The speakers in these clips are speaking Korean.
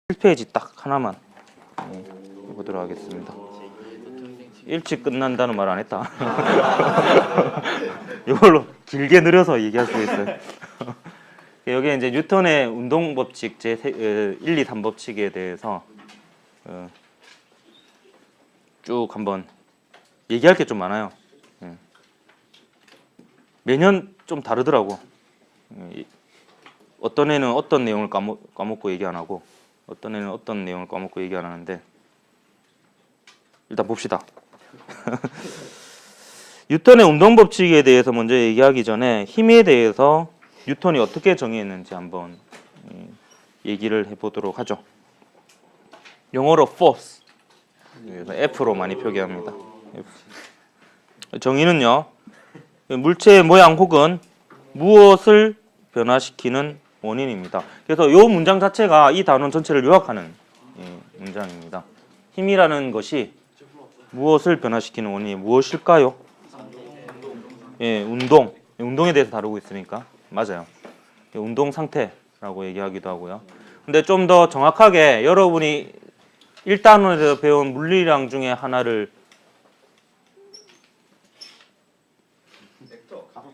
1페이지 딱 하나만 보도록 하겠습니다. 일찍 끝난다는 말 안 했다. 이걸로 길게 늘어서 얘기할 수 있어요. 여기 이제 뉴턴의 운동 법칙 제 1, 2, 3법칙에 대해서 쭉 한번 얘기할 게 좀 많아요. 매년 좀 다르더라고. 어떤 애는 어떤 내용을 까먹고 얘기 안 하고, 어떤 애는 어떤 내용을 까먹고 얘기 안 하는데, 일단 봅시다. 뉴턴의 운동 법칙에 대해서 먼저 얘기하기 전에 힘에 대해서 뉴턴이 어떻게 정의했는지 한번 얘기를 해보도록 하죠. 영어로 force, F로 많이 표기합니다. 정의는요, 물체의 모양 혹은 무엇을 변화시키는 원인입니다. 그래서 이 문장 자체가 이 단원 전체를 요약하는 문장입니다. 힘이라는 것이 무엇을 변화시키는 원인이 무엇일까요? 운동. 운동에 대해서 다루고 있으니까 맞아요. 운동 상태라고 얘기하기도 하고요. 근데 좀 더 정확하게 여러분이 1단원에서 배운 물리량 중에 하나를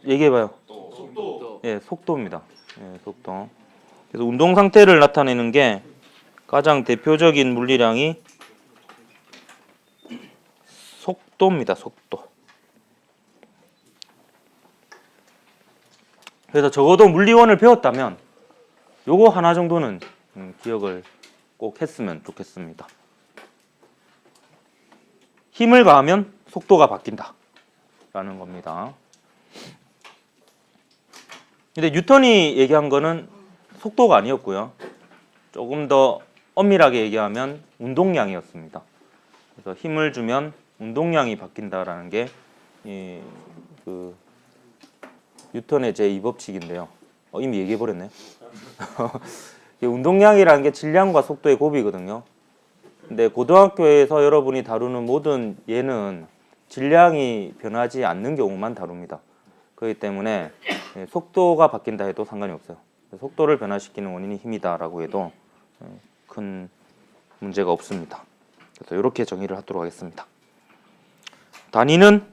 얘기해봐요. 속도. 속도입니다. 속도. 그래서 운동 상태를 나타내는 게 가장 대표적인 물리량이 속도입니다. 속도. 그래서 적어도 물리원을 배웠다면 요거 하나 정도는 기억을 꼭 했으면 좋겠습니다. 힘을 가하면 속도가 바뀐다 라는 겁니다. 근데 뉴턴이 얘기한 거는 속도가 아니었고요. 조금 더 엄밀하게 얘기하면 운동량이었습니다. 그래서 힘을 주면 운동량이 바뀐다라는 게 뉴턴의 제2법칙인데요. 이미 얘기해버렸네요. 운동량이라는 게 질량과 속도의 곱이거든요. 근데 고등학교에서 여러분이 다루는 모든 예는 질량이 변하지 않는 경우만 다룹니다. 그렇기 때문에 속도가 바뀐다 해도 상관이 없어요. 속도를 변화시키는 원인이 힘이다라고 해도 큰 문제가 없습니다. 그래서 이렇게 정의를 하도록 하겠습니다. 단위는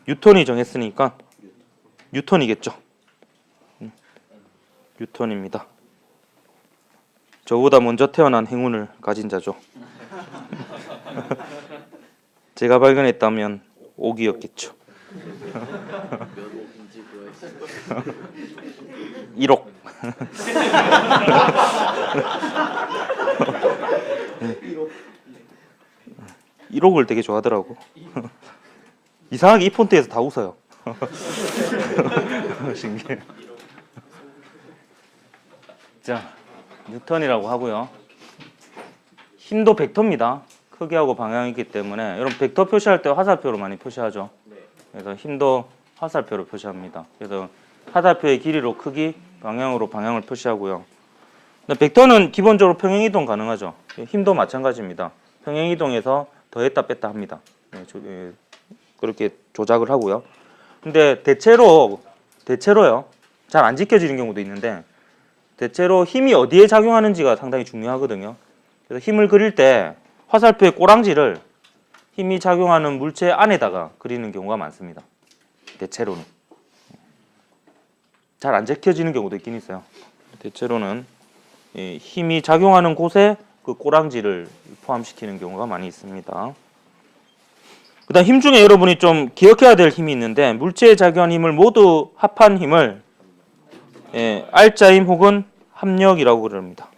뉴턴이 정했으니까 뉴턴이겠죠. 뉴턴입니다. 저보다 먼저 태어난 행운을 가진 자죠. 제가 발견했다면 옥이었겠죠. 1억. 1억을 되게 좋아하더라고. 이상하게 이 폰트에서 다 웃어요. 신기해. 자, 뉴턴이라고 하고요. 힘도 벡터입니다. 크기하고 방향이기 때문에 여러분 벡터 표시할 때 화살표로 많이 표시하죠. 그래서 힘도 화살표로 표시합니다. 그래서 화살표의 길이로 크기, 방향으로 방향을 표시하고요. 벡터는 기본적으로 평행이동 가능하죠. 힘도 마찬가지입니다. 평행이동에서 더했다 뺐다 합니다. 그렇게 조작을 하고요. 근데 대체로요. 잘 안 지켜지는 경우도 있는데 대체로 힘이 어디에 작용하는지가 상당히 중요하거든요. 그래서 힘을 그릴 때 화살표의 꼬랑지를 힘이 작용하는 물체 안에다가 그리는 경우가 많습니다. 대체로는. 잘 안 지켜지는 경우도 있긴 있어요. 대체로는 힘이 작용하는 곳에 그 꼬랑지를 포함시키는 경우가 많이 있습니다. 그 다음 힘 중에 여러분이 좀 기억해야 될 힘이 있는데 물체에 작용한 힘을 모두 합한 힘을 알짜힘 혹은 합력이라고 그럽니다.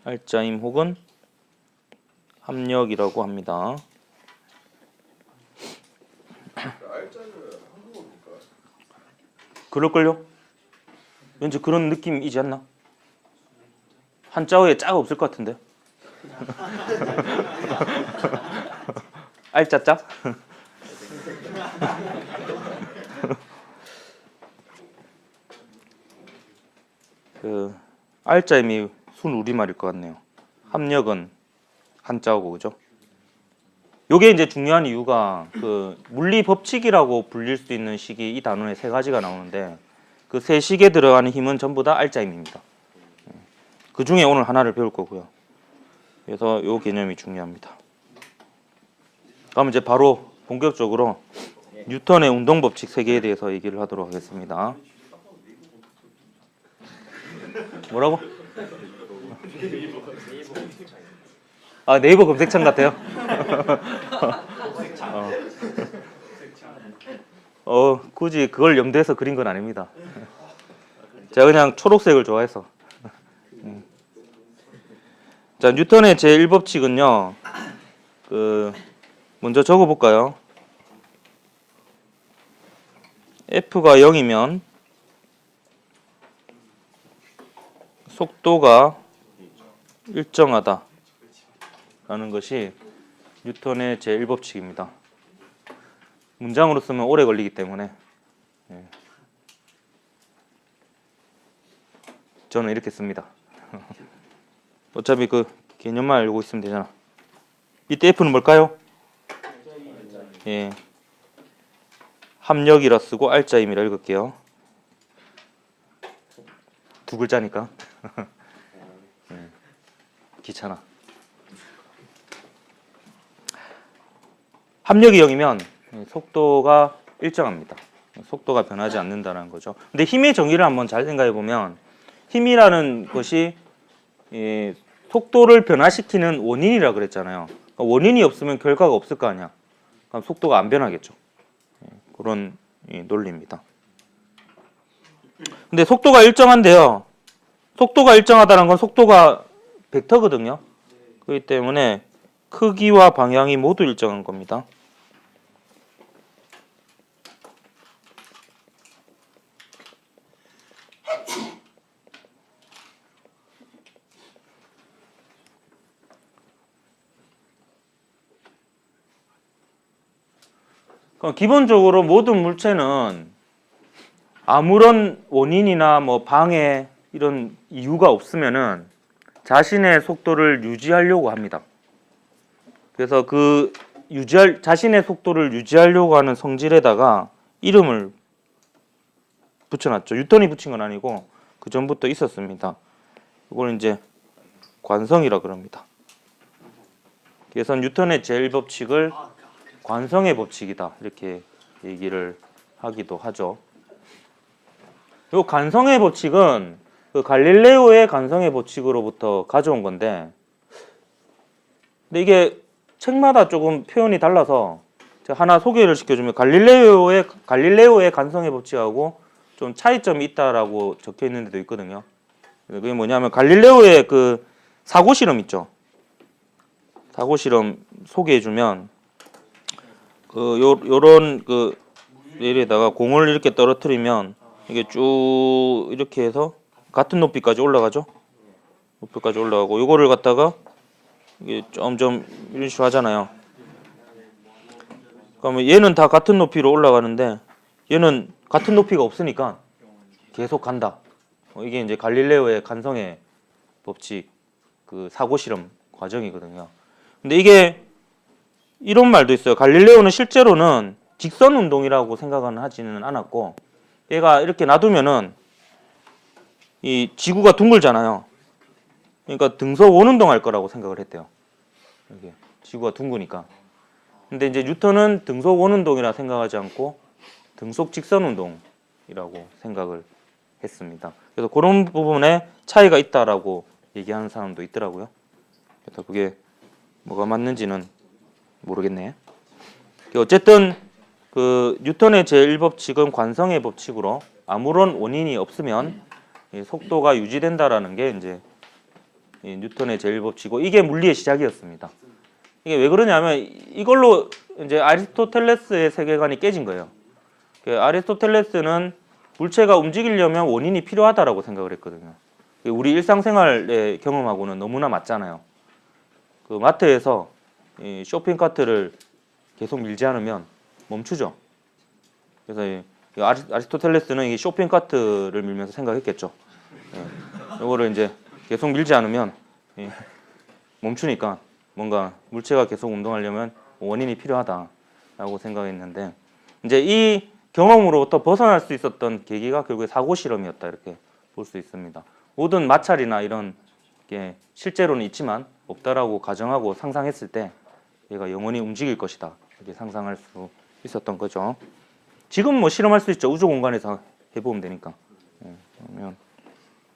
알짜힘 혹은 합력이라고 합니다. 그럴걸요? 왠지 그런 느낌이지 않나? 한자어에 짜가 없을 것 같은데. 알짜짜? 알짜임이 순 우리말일 것 같네요. 합력은 한자어고 그죠? 요게 이제 중요한 이유가 그 물리 법칙이라고 불릴 수 있는 식이 이 단원에 3가지가 나오는데 그 세식에 들어가는 힘은 전부 다 알짜 힘입니다. 그 중에 오늘 하나를 배울 거고요. 그래서 요 개념이 중요합니다. 그럼 이제 바로 본격적으로 뉴턴의 운동 법칙 3개에 대해서 얘기를 하도록 하겠습니다. 뭐라고? 아, 네이버 검색창 같아요? 굳이 그걸 염두해서 그린 건 아닙니다. 제가 그냥 초록색을 좋아해서. 자, 뉴턴의 제1법칙은요. 먼저 적어 볼까요? F가 0이면 속도가 일정하다 라는 것이 뉴턴의 제1법칙입니다. 문장으로 쓰면 오래 걸리기 때문에 저는 이렇게 씁니다. 어차피 그 개념만 알고 있으면 되잖아. 이때 F는 뭘까요? 예, 합력이라 쓰고 알짜임이라 읽을게요. 두 글자니까. 귀찮아. 합력이 0이면 속도가 일정합니다. 속도가 변하지 않는다는 거죠. 근데 힘의 정의를 한번 잘 생각해 보면 힘이라는 것이 속도를 변화시키는 원인이라 그랬잖아요. 그러니까 원인이 없으면 결과가 없을 거 아니야. 그럼 속도가 안 변하겠죠. 그런 논리입니다. 근데 속도가 일정한데요. 속도가 일정하다는 건 속도가 벡터거든요. 그렇기 때문에 크기와 방향이 모두 일정한 겁니다. 그럼 기본적으로 모든 물체는 아무런 원인이나 뭐 방해 이런 이유가 없으면은 자신의 속도를 유지하려고 합니다. 그래서 그 자신의 속도를 유지하려고 하는 성질에다가 이름을 붙여놨죠. 뉴턴이 붙인 건 아니고 그 전부터 있었습니다. 이걸 이제 관성이라 그럽니다. 그래서 뉴턴의 제1법칙을 관성의 법칙이다 이렇게 얘기를 하기도 하죠. 이 관성의 법칙은 그 갈릴레오의 관성의 법칙으로부터 가져온 건데, 근데 이게 책마다 조금 표현이 달라서 제가 하나 소개를 시켜주면 갈릴레오의 관성의 법칙하고 좀 차이점이 있다라고 적혀 있는 데도 있거든요. 그게 뭐냐면 갈릴레오의 그 사고 실험 있죠. 사고 실험 소개해주면 요런 레일에다가 공을 이렇게 떨어뜨리면 이게 쭉 이렇게 해서 같은 높이까지 올라가죠. 높이까지 올라가고 요거를 갖다가 이게 점점 이런 식으로 하잖아요. 그러면 얘는 다 같은 높이로 올라가는데 얘는 같은 높이가 없으니까 계속 간다. 이게 이제 갈릴레오의 관성의 법칙 그 사고 실험 과정이거든요. 근데 이게 이런 말도 있어요. 갈릴레오는 실제로는 직선 운동이라고 생각은 하지는 않았고, 얘가 이렇게 놔두면은 이 지구가 둥글잖아요. 그러니까 등속 원운동 할 거라고 생각을 했대요. 이게 지구가 둥그니까. 근데 이제 뉴턴은 등속 원운동이라 생각하지 않고 등속 직선 운동이라고 생각을 했습니다. 그래서 그런 부분에 차이가 있다라고 얘기하는 사람도 있더라고요. 그래서 그게 뭐가 맞는지는 모르겠네. 어쨌든 그 뉴턴의 제1법칙은 관성의 법칙으로 아무런 원인이 없으면 속도가 유지된다라는 게 이제 뉴턴의 제1법칙이고, 이게 물리의 시작이었습니다. 이게 왜 그러냐면 이걸로 이제 아리스토텔레스의 세계관이 깨진 거예요. 아리스토텔레스는 물체가 움직이려면 원인이 필요하다라고 생각을 했거든요. 우리 일상생활의 경험하고는 너무나 맞잖아요. 그 마트에서 이 쇼핑카트를 계속 밀지 않으면 멈추죠. 그래서 이 아리스토텔레스는 이 쇼핑카트를 밀면서 생각했겠죠. 이거를 이제 계속 밀지 않으면 멈추니까 뭔가 물체가 계속 운동하려면 원인이 필요하다라고 생각했는데, 이제 이 경험으로부터 벗어날 수 있었던 계기가 결국에 사고 실험이었다 이렇게 볼 수 있습니다. 모든 마찰이나 이런 게 실제로는 있지만 없다라고 가정하고 상상했을 때 얘가 영원히 움직일 것이다 이렇게 상상할 수 있었던 거죠. 지금 뭐 실험할 수 있죠. 우주 공간에서 해보면 되니까. 그러면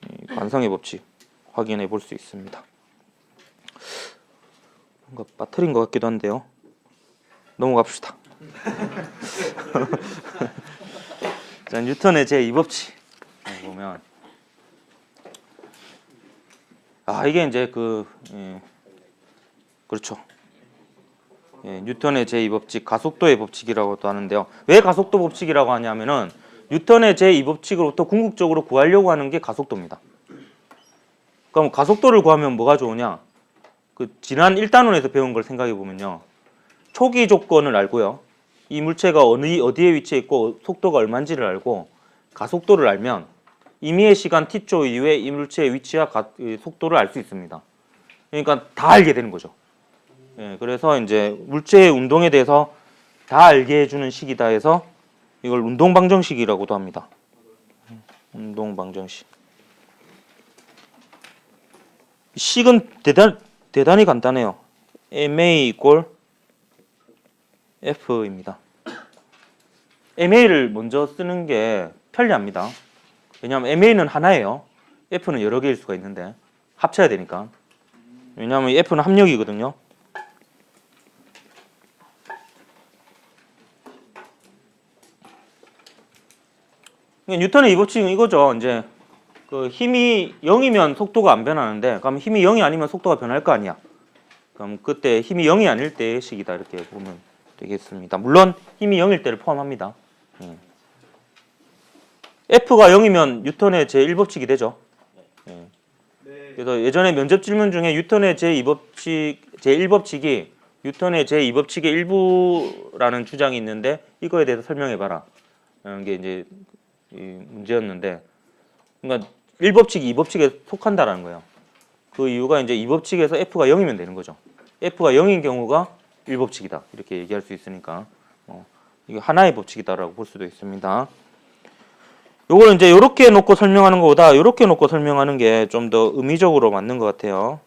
이 관성의 법칙 확인해 볼 수 있습니다. 뭔가 빠뜨린 것 같기도 한데요. 넘어갑시다. 자, 뉴턴의 제2법칙 보면 이게 이제 그렇죠. 뉴턴의 제2법칙 가속도의 법칙이라고도 하는데요. 왜 가속도 법칙이라고 하냐면은 뉴턴의 제2법칙으로부터 궁극적으로 구하려고 하는 게 가속도입니다. 그럼 가속도를 구하면 뭐가 좋으냐? 지난 1단원에서 배운 걸 생각해 보면요. 초기 조건을 알고요. 이 물체가 어디에 위치해 있고 속도가 얼마인지를 알고 가속도를 알면 임의의 시간 t초 이후에 이 물체의 위치와 속도를 알 수 있습니다. 그러니까 다 알게 되는 거죠. 그래서 이제 물체의 운동에 대해서 다 알게 해주는 식이다 해서 이걸 운동방정식이라고도 합니다. 운동방정식. 식은 대단히 간단해요. ma 이꼴 f입니다. ma를 먼저 쓰는 게 편리합니다. 왜냐하면 ma는 하나예요. f는 여러 개일 수가 있는데 합쳐야 되니까. 왜냐하면 f는 합력이거든요. 뉴턴의 이 법칙은 이거죠. 이제 힘이 0이면 속도가 안 변하는데, 그럼 힘이 0이 아니면 속도가 변할 거 아니야. 그럼 그때 힘이 0이 아닐 때의 식이다 이렇게 보면 되겠습니다. 물론 힘이 0일 때를 포함합니다. F가 0이면 뉴턴의 제1법칙이 되죠. 그래서 예전에 면접 질문 중에 뉴턴의 제1법칙이 뉴턴의 제2법칙의 일부라는 주장이 있는데 이거에 대해서 설명해봐라 라는 게 이제 문제였는데, 그러니까 1법칙이 2법칙에 속한다라는 거예요. 그 이유가 이제 2법칙에서 F가 0이면 되는 거죠. F가 0인 경우가 1법칙이다 이렇게 얘기할 수 있으니까 이게 하나의 법칙이다라고 볼 수도 있습니다. 요걸 이제 이렇게 놓고 설명하는 것보다 이렇게 놓고 설명하는 게 좀 더 의미적으로 맞는 것 같아요.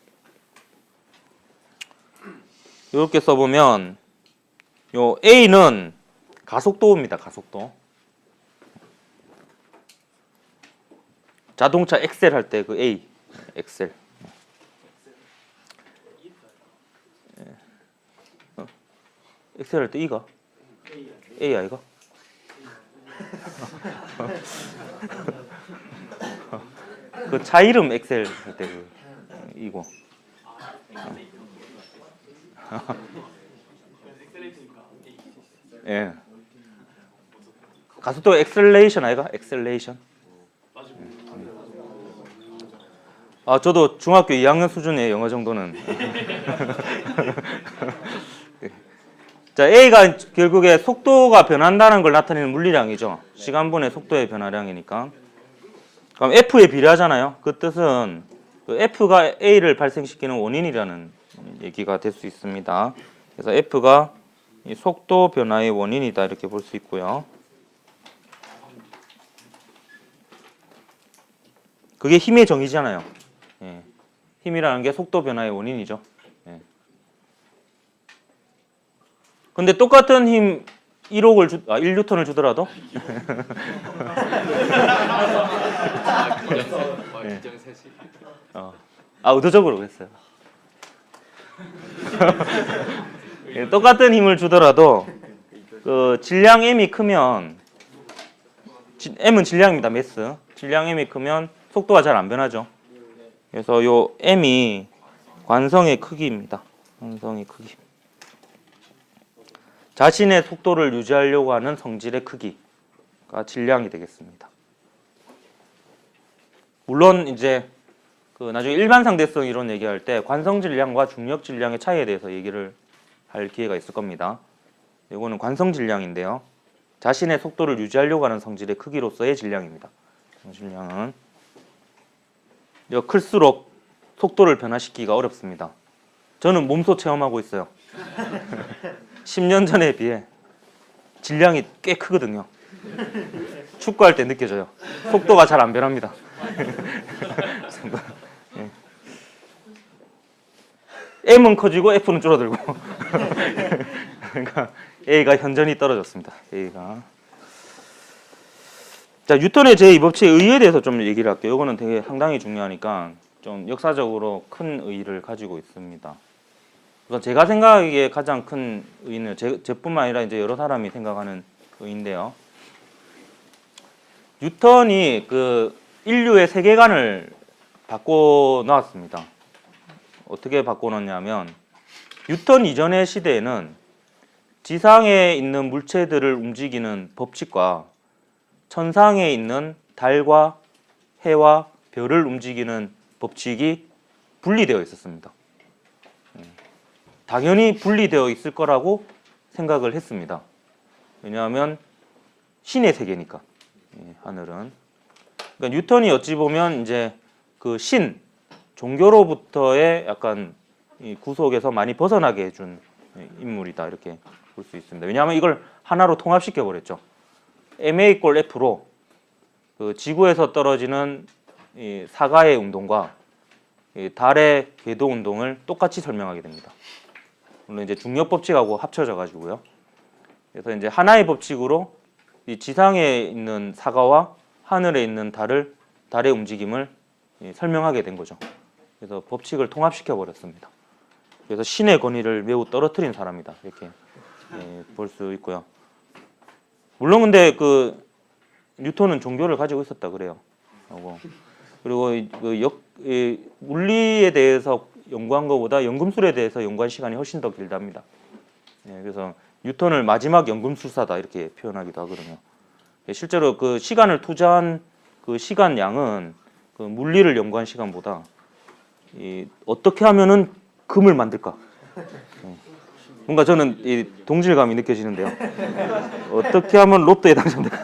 이렇게 써보면 요 A는 가속도입니다. 가속도. 자동차 엑셀 할 때 그 A, 엑셀. 엑셀 할 때 E가? A 아이가? 그 차 이름 엑셀 할 때 그 이고. 예. 가속도 엑셀레이션 아이가? 엑셀레이션. 저도 중학교 2학년 수준의 영어 정도는. 자, A가 결국에 속도가 변한다는 걸 나타내는 물리량이죠. 시간분의 속도의 변화량이니까. 그럼 F에 비례하잖아요. 그 뜻은 F가 A를 발생시키는 원인이라는 얘기가 될 수 있습니다. 그래서 F가 이 속도 변화의 원인이다 이렇게 볼 수 있고요. 그게 힘의 정의잖아요. 예. 힘이라는 게 속도 변화의 원인이죠. 예. 근데 똑같은 힘 1뉴턴을 주더라도 의도적으로 그랬어요. 예, 똑같은 힘을 주더라도 그 질량 m이 크면 m은 질량입니다. 매스. 질량 m이 크면 속도가 잘 안 변하죠. 그래서 요 m이 관성의 크기입니다. 관성의 크기. 자신의 속도를 유지하려고 하는 성질의 크기가 질량이 되겠습니다. 물론 이제 나중에 일반 상대성 이론 얘기할 때 관성 질량과 중력 질량의 차이에 대해서 얘기를 할 기회가 있을 겁니다. 이거는 관성 질량인데요. 자신의 속도를 유지하려고 하는 성질의 크기로서의 질량입니다. 질량은 클수록 속도를 변화시키기가 어렵습니다. 저는 몸소 체험하고 있어요. 10년 전에 비해 질량이 꽤 크거든요. 축구할 때 느껴져요. 속도가 잘 안 변합니다. M은 커지고 F는 줄어들고. 그러니까 A가 현저히 떨어졌습니다. A가. 자, 뉴턴의 제2법칙의 의의에 대해서 좀 얘기를 할게요. 이거는 되게 상당히 중요하니까 좀 역사적으로 큰 의의를 가지고 있습니다. 우선 제가 생각하기에 가장 큰 의의는 제뿐만 아니라 이제 여러 사람이 생각하는 의의인데요. 뉴턴이 그 인류의 세계관을 바꿔 놓았습니다. 어떻게 바꿔 놓냐면 뉴턴 이전의 시대에는 지상에 있는 물체들을 움직이는 법칙과 천상에 있는 달과 해와 별을 움직이는 법칙이 분리되어 있었습니다. 당연히 분리되어 있을 거라고 생각을 했습니다. 왜냐하면 신의 세계니까, 하늘은. 그러니까 뉴턴이 어찌 보면 이제 그 신, 종교로부터의 약간 이 구속에서 많이 벗어나게 해준 인물이다, 이렇게 볼 수 있습니다. 왜냐하면 이걸 하나로 통합시켜 버렸죠. ma 꼴 f로 그 지구에서 떨어지는 이 사가의 운동과 이 달의 궤도 운동을 똑같이 설명하게 됩니다. 물론 이제 중력 법칙하고 합쳐져 가지고요. 그래서 이제 하나의 법칙으로 이 지상에 있는 사가와 하늘에 있는 달의 움직임을 설명하게 된 거죠. 그래서 법칙을 통합시켜 버렸습니다. 그래서 신의 권위를 매우 떨어뜨린 사람이다, 이렇게 볼 수 있고요. 물론 근데 그 뉴턴은 종교를 가지고 있었다 그래요. 그리고 그 물리에 대해서 연구한 것보다 연금술에 대해서 연구한 시간이 훨씬 더 길답니다. 그래서 뉴턴을 마지막 연금술사다, 이렇게 표현하기도 하거든요. 실제로 그 시간을 투자한 그 시간 양은 그 물리를 연구한 시간보다 어떻게 하면은 금을 만들까? 뭔가 저는 이 동질감이 느껴지는데요. 어떻게 하면 로또에 당첨될까?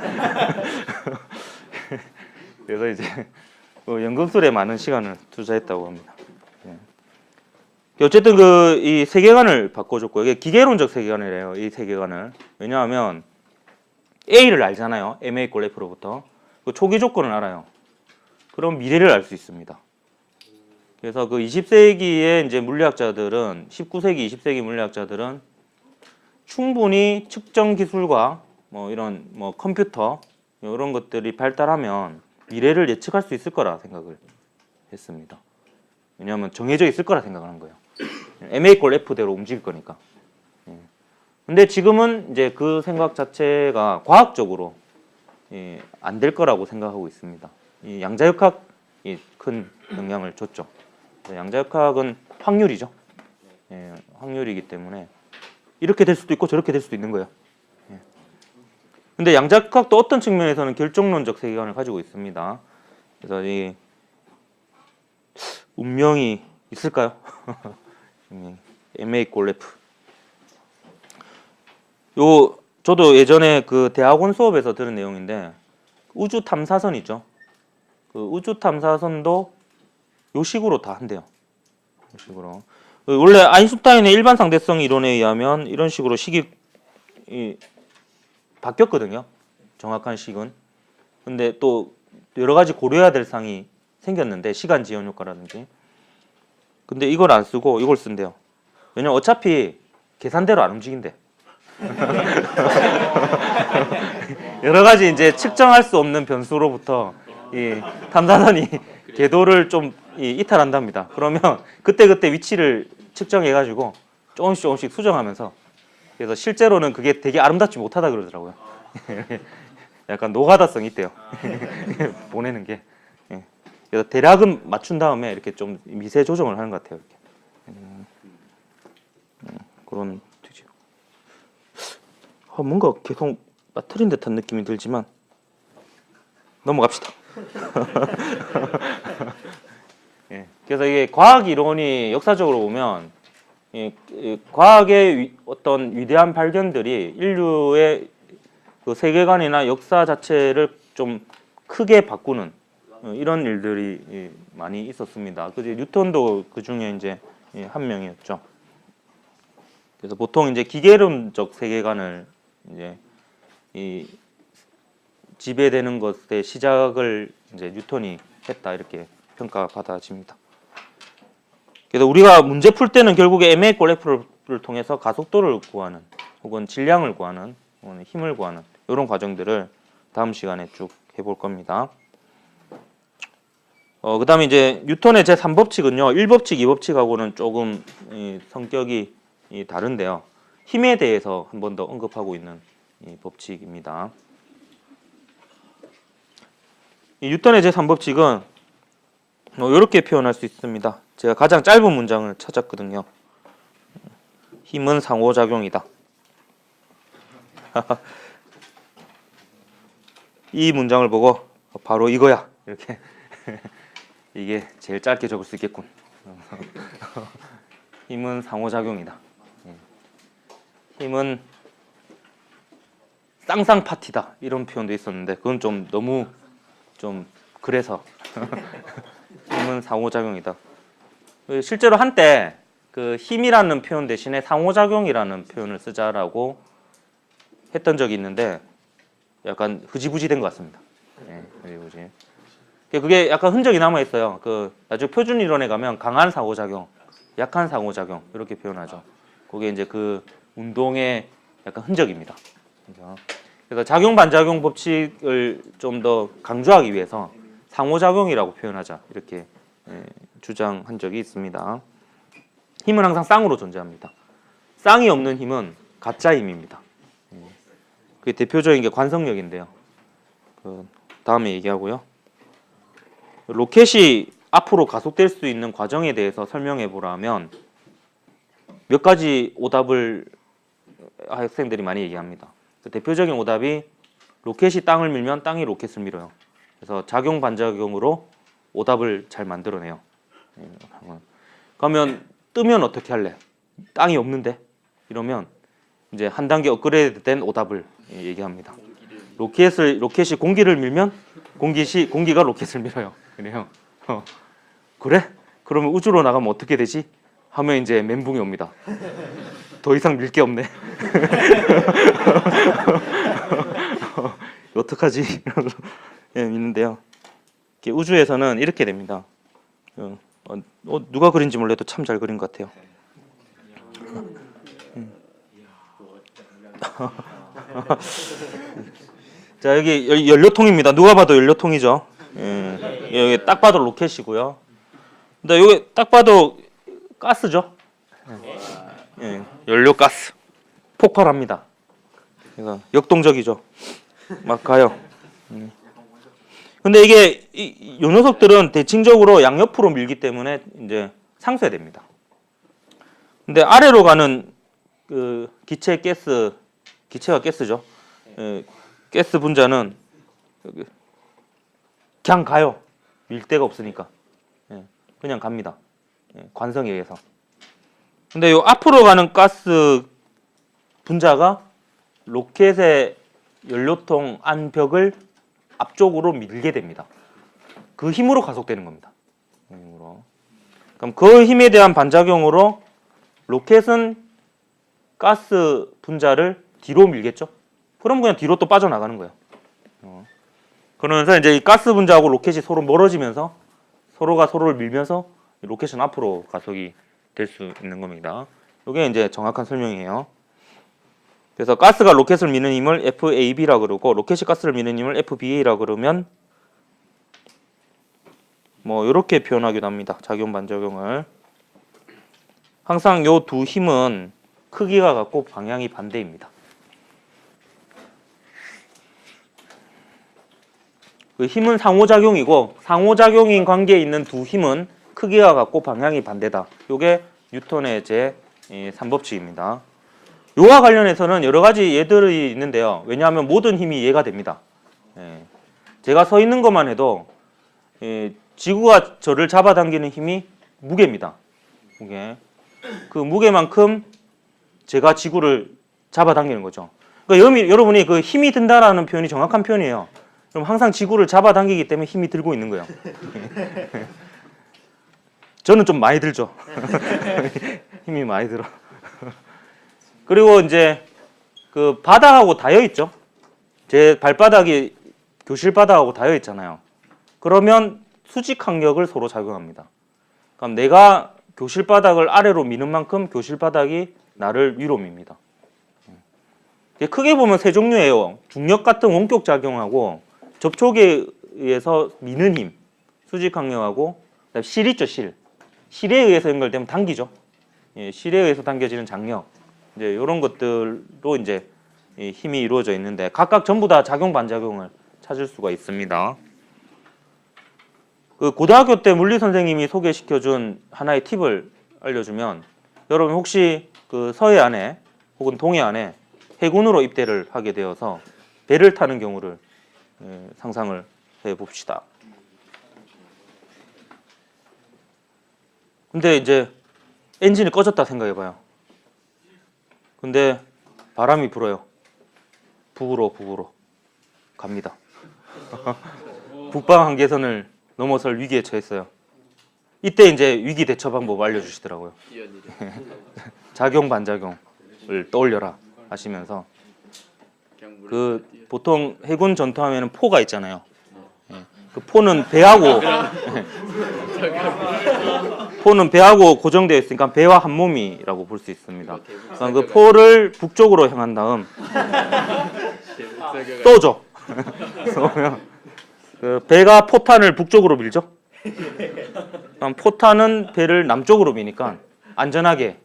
그래서 이제 연금술에 많은 시간을 투자했다고 합니다. 어쨌든 그 이 세계관을 바꿔줬고, 이게 기계론적 세계관이래요. 이 세계관을. 왜냐하면 A를 알잖아요. ma 꼴 f로부터 그 초기 조건을 알아요. 그럼 미래를 알 수 있습니다. 그래서 그 20세기의 이제 물리학자들은 19세기, 20세기 물리학자들은 충분히 측정 기술과 뭐 이런 뭐 컴퓨터 이런 것들이 발달하면 미래를 예측할 수 있을 거라 생각을 했습니다. 왜냐하면 정해져 있을 거라 생각하는 거예요. ma 꼴 f대로 움직일 거니까. 근데 지금은 이제 그 생각 자체가 과학적으로 안 될 거라고 생각하고 있습니다. 이 양자역학이 큰 영향을 줬죠. 양자역학은 확률이죠. 확률이기 때문에 이렇게 될 수도 있고 저렇게 될 수도 있는 거예요. 근데 양자역학도 어떤 측면에서는 결정론적 세계관을 가지고 있습니다. 그래서 이 운명이 있을까요? ma 꼴 f. 저도 예전에 그 대학원 수업에서 들은 내용인데 우주 탐사선 있죠. 그 우주 탐사선도 요 식으로 다 한대요. 요 식으로. 원래 아인슈타인의 일반 상대성 이론에 의하면 이런 식으로 식이 바뀌었거든요. 정확한 식은. 근데 또 여러 가지 고려해야 될 사항이 생겼는데 시간 지연 효과라든지. 근데 이걸 안 쓰고 이걸 쓴대요. 왜냐면 어차피 계산대로 안 움직인대. 여러 가지 이제 측정할 수 없는 변수로부터 이 탐사선이 궤도를 좀 이탈한답니다. 그러면 그때그때 위치를 측정해가지고 조금씩 수정하면서, 그래서 실제로는 그게 되게 아름답지 못하다 그러더라고요. 약간 노가다성이 있대요. 보내는 게. 그래서 대략은 맞춘 다음에 이렇게 좀 미세 조정을 하는 것 같아요. 이렇게. 그런 뜻이요. 뭔가 계속 빠뜨린 듯한 느낌이 들지만 넘어갑시다. 그래서 이게 과학 이론이 역사적으로 보면 과학의 어떤 위대한 발견들이 인류의 그 세계관이나 역사 자체를 좀 크게 바꾸는 이런 일들이 많이 있었습니다. 그래서 뉴턴도 그 중에 이제 한 명이었죠. 그래서 보통 이제 기계론적 세계관을 이제 지배되는 것의 시작을 이제 뉴턴이 했다 이렇게 평가받아집니다. 그래서 우리가 문제 풀 때는 결국에 MA F를 통해서 가속도를 구하는 혹은 질량을 구하는 혹은 힘을 구하는 이런 과정들을 다음 시간에 쭉 해볼 겁니다. 그 다음에 이제 뉴턴의 제3법칙은요 1법칙, 2법칙하고는 조금 성격이 다른데요. 힘에 대해서 한 번 더 언급하고 있는 이 법칙입니다. 이 뉴턴의 제3법칙은 이렇게 표현할 수 있습니다. 제가 가장 짧은 문장을 찾았거든요. 힘은 상호작용이다. 이 문장을 보고 바로 이거야 이렇게 이게 제일 짧게 적을 수 있겠군. 힘은 상호작용이다. 힘은 쌍쌍파티다 이런 표현도 있었는데 그건 좀 너무 좀 그래서 힘은 상호작용이다. 실제로 한때 그 힘이라는 표현 대신에 상호작용이라는 표현을 쓰자라고 했던 적이 있는데 약간 흐지부지 된 것 같습니다. 흐지부지. 그게 약간 흔적이 남아 있어요. 그 나중에 표준 이론에 가면 강한 상호작용, 약한 상호작용 이렇게 표현하죠. 그게 이제 그 운동의 약간 흔적입니다. 그래서 작용 반작용 법칙을 좀 더 강조하기 위해서 상호작용이라고 표현하자 이렇게 주장한 적이 있습니다. 힘은 항상 쌍으로 존재합니다. 쌍이 없는 힘은 가짜 힘입니다. 그게 대표적인 게 관성력인데요. 그 다음에 얘기하고요. 로켓이 앞으로 가속될 수 있는 과정에 대해서 설명해 보라면 몇 가지 오답을 학생들이 많이 얘기합니다. 대표적인 오답이 로켓이 땅을 밀면 땅이 로켓을 밀어요. 그래서 작용 반작용으로 오답을 잘 만들어내요. 그러면 뜨면 어떻게 할래? 땅이 없는데? 이러면 이제 한 단계 업그레이드된 오답을 얘기합니다. 로켓이 공기를 밀면 공기가 로켓을 밀어요. 그래요. 그래? 그러면 우주로 나가면 어떻게 되지? 하면 이제 멘붕이 옵니다. 더 이상 밀 게 없네. 어떡하지? 있는데요. 우주에서는 이렇게 됩니다. 누가 그린지 몰라도 참 잘 그린 것 같아요. 자, 여기 연료통입니다. 누가 봐도 연료통이죠. 여기 딱 봐도 로켓이고요. 근데 여기 딱 봐도 가스죠. 연료가스 폭발합니다. 그러니까 역동적이죠. 막 가요. 근데 이게 요 녀석들은 대칭적으로 양옆으로 밀기 때문에 이제 상쇄됩니다. 근데 아래로 가는 그 기체가 가스죠. 가스 분자는 그냥 가요. 밀 데가 없으니까 그냥 갑니다. 관성에 의해서. 근데 요 앞으로 가는 가스 분자가 로켓의 연료통 안 벽을 앞쪽으로 밀게 됩니다. 그 힘으로 가속되는 겁니다. 그럼 그 힘에 대한 반작용으로 로켓은 가스 분자를 뒤로 밀겠죠. 그럼 그냥 뒤로 또 빠져나가는 거예요. 그러면서 이제 이 가스 분자하고 로켓이 서로 멀어지면서 서로가 서로를 밀면서 로켓은 앞으로 가속이 될 수 있는 겁니다. 이게 이제 정확한 설명이에요. 그래서 가스가 로켓을 미는 힘을 FAB라 그러고 로켓이 가스를 미는 힘을 FBA라 그러면 뭐 이렇게 표현하기도 합니다. 작용 반작용을. 항상 요 두 힘은 크기가 같고 방향이 반대입니다. 그 힘은 상호작용이고 상호작용인 관계에 있는 두 힘은 크기가 같고 방향이 반대다. 이게 뉴턴의 제3법칙입니다. 요와 관련해서는 여러 가지 예들이 있는데요. 왜냐하면 모든 힘이 이해가 됩니다. 제가 서 있는 것만 해도 지구가 저를 잡아당기는 힘이 무게입니다. 무게. 그 무게만큼 제가 지구를 잡아당기는 거죠. 그러니까 여러분이 그 힘이 든다라는 표현이 정확한 표현이에요. 그럼 항상 지구를 잡아당기기 때문에 힘이 들고 있는 거예요. 저는 좀 많이 들죠. 힘이 많이 들어. 그리고 이제 그 바닥하고 닿여 있죠. 제 발바닥이 교실 바닥하고 닿여 있잖아요. 그러면 수직 항력을 서로 작용합니다. 그럼 내가 교실 바닥을 아래로 미는 만큼 교실 바닥이 나를 위로 밉니다. 크게 보면 세 종류예요. 중력 같은 원격 작용하고 접촉에 의해서 미는 힘, 수직 항력하고 실 있죠, 실. 실에 의해서 연결되면 당기죠. 실에 의해서 당겨지는 장력. 이제 이런 것들로 이제 힘이 이루어져 있는데 각각 전부 다 작용 반작용을 찾을 수가 있습니다. 그 고등학교 때 물리 선생님이 소개시켜준 하나의 팁을 알려주면 여러분 혹시 그 서해안에 혹은 동해안에 해군으로 입대를 하게 되어서 배를 타는 경우를 상상을 해 봅시다. 근데 이제 엔진이 꺼졌다 생각해 봐요. 근데 바람이 불어요. 북으로 갑니다. 북방 한계선을 넘어설 위기에 처했어요. 이때 이제 위기 대처 방법 알려주시더라고요. 작용 반작용을 떠올려라 하시면서 그 보통 해군 전투하면은 포가 있잖아요. 그 포는 배하고 고정되어 있으니까 배와 한 몸이라고 볼 수 있습니다. 그러니까 그 포를 북쪽으로 향한 다음 쏘죠. 쏘면 그 배가 포탄을 북쪽으로 밀죠. 그럼 포탄은 배를 남쪽으로 미니까 안전하게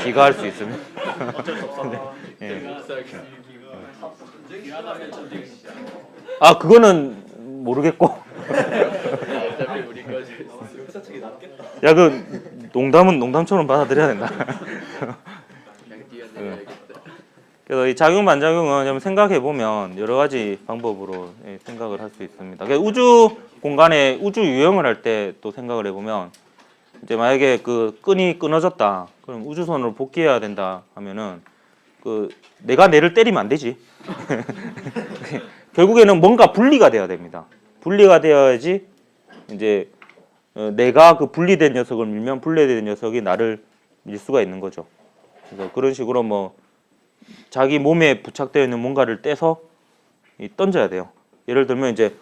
귀가할 수 있습니다. 아 그거는 모르겠고. 야 그 농담은 농담처럼 받아들여야 된다. 그래서 이 작용 반작용은 생각해 보면 여러 가지 방법으로 생각을 할 수 있습니다. 우주 공간에 우주 유영을 할 때 또 생각을 해보면 이제 만약에 그 끈이 끊어졌다, 그럼 우주선으로 복귀해야 된다 하면은 그 내가 내를 때리면 안 되지. 결국에는 뭔가 분리가 돼야 됩니다. 분리가 되어야지 이제 내가 그 분리된 녀석을 밀면 분리된 녀석이 나를 밀 수가 있는 거죠. 그래서 그런 식으로 뭐 자기 몸에 부착되어 있는 뭔가를 떼서 던져야 돼요. 예를 들면 이제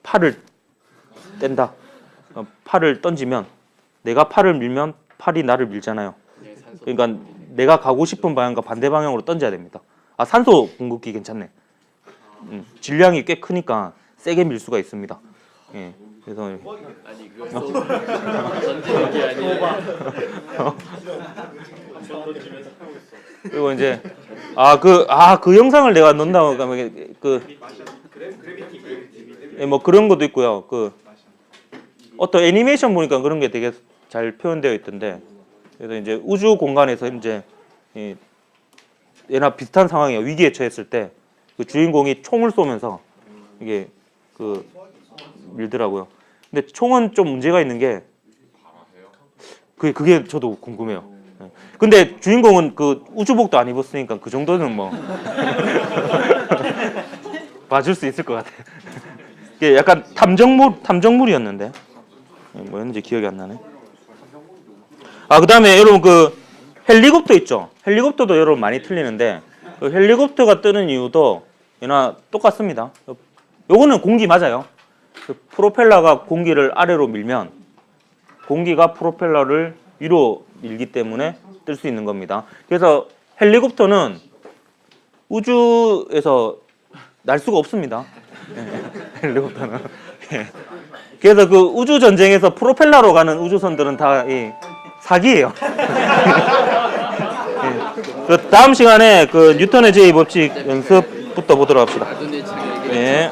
팔을 뗀다. 팔을 던지면 내가 팔을 밀면 팔이 나를 밀잖아요. 그러니까 내가 가고 싶은 방향과 반대 방향으로 던져야 됩니다. 아 산소 공급기 괜찮네. 질량이 꽤 크니까 세게 밀 수가 있습니다. 예. 그래서 아니 그거 던지는 게 아니라 그리고 이제 그 영상을 내가 넣는다고 하면 뭐 그런 것도 있고요. 그 어떤 애니메이션 보니까 그런 게 되게 잘 표현되어 있던데, 그래서 이제 우주 공간에서 이제 얘나 비슷한 상황이에요. 위기에 처했을 때 그 주인공이 총을 쏘면서 이게 그 밀더라고요. 근데 총은 좀 문제가 있는 게 그게 저도 궁금해요. 근데 주인공은 그 우주복도 안 입었으니까 그 정도는 뭐 봐줄 수 있을 것 같아요. 이게 약간 탐정물이었는데 뭐였는지 기억이 안 나네. 그다음에 여러분 그 헬리콥터 있죠. 헬리콥터도 여러분 많이 틀리는데 그 헬리콥터가 뜨는 이유도 얘나 똑같습니다. 요거는 공기 맞아요. 그 프로펠러가 공기를 아래로 밀면 공기가 프로펠러를 위로 밀기 때문에 뜰 수 있는 겁니다. 그래서 헬리콥터는 우주에서 날 수가 없습니다. 헬리콥터는. 그래서 그 우주 전쟁에서 프로펠러로 가는 우주선들은 다 사기예요. 그 다음 시간에 그 뉴턴의 제2법칙 연습부터 보도록 합시다. 아둔의 창의력이 네.